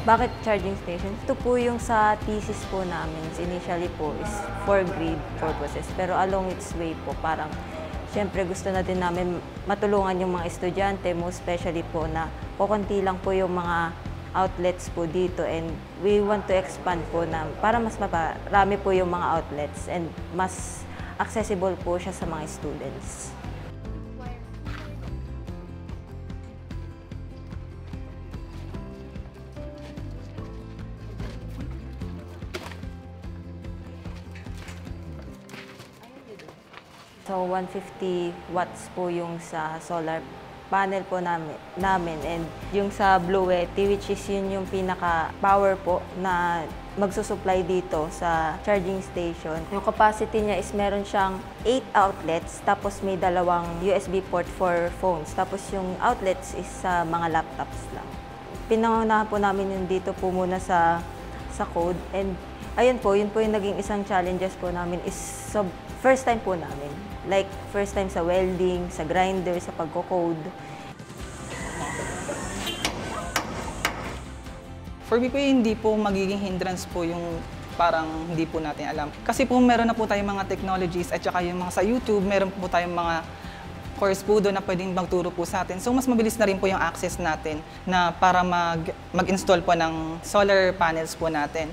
Bakit charging station? Ito po yung sa thesis po namin. Initially po is for grade purposes. Pero along its way po, parang siyempre gusto na din namin matulungan yung mga estudyante, most especially po na kukunti lang po yung mga outlets po dito and we want to expand po na para mas marami po yung mga outlets and mas accessible po siya sa mga students. So 150 watts po yung sa solar panel po namin and yung sa Bluetti, which is yun yung pinaka-power po na magsusupply dito sa charging station. Yung capacity niya is meron siyang 8 outlets, tapos may dalawang USB port for phones. Tapos yung outlets is sa mga laptops lang. Pinangunahan po namin yun dito po muna sa code and ayun po, yun po yung naging isang challenges po namin is first time po namin. Like, first time sa welding, sa grinder, sa pagko-code. For me po, hindi po magiging hindrance po yung parang hindi po natin alam. Kasi po meron na po tayong mga technologies at saka yung mga sa YouTube, meron po tayong mga course po doon na pwedeng magturo po sa atin. So mas mabilis na rin po yung access natin na para mag-install po ng solar panels po natin.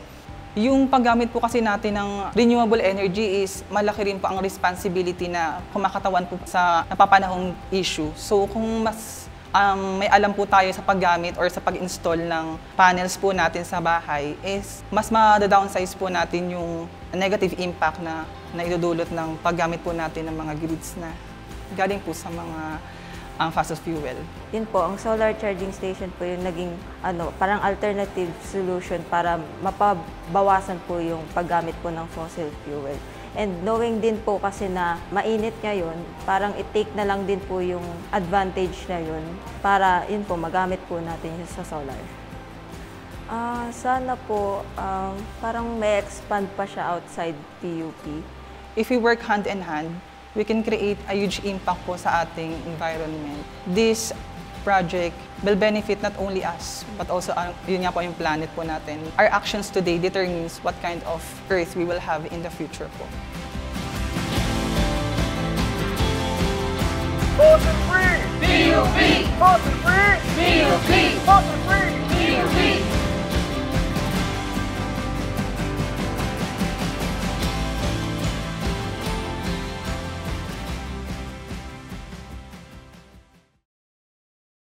Yung paggamit po kasi natin ng renewable energy is malaki rin po ang responsibility na kumakatawan po sa napapanahong issue. So kung mas may alam po tayo sa paggamit or sa pag-install ng panels po natin sa bahay is mas ma-downsize po natin yung negative impact na idudulot ng paggamit po natin ng mga grids na galing po sa mga fossil fuel. Yun po, ang solar charging station po yung naging parang alternative solution para mapabawasan po yung paggamit po ng fossil fuel. And knowing din po kasi na mainit ngayon, parang i-take na lang din po yung advantage na yun para yun po, magamit po natin yun sa solar. Sana po, parang may expand pa siya outside PUP. If we work hand in hand, we can create a huge impact po sa ating environment. This project will benefit not only us, but also yun nga po yung planet po natin. Our actions today determines what kind of Earth we will have in the future po. Fossil free! PUP! Fossil free! PUP! Fossil free! PUP!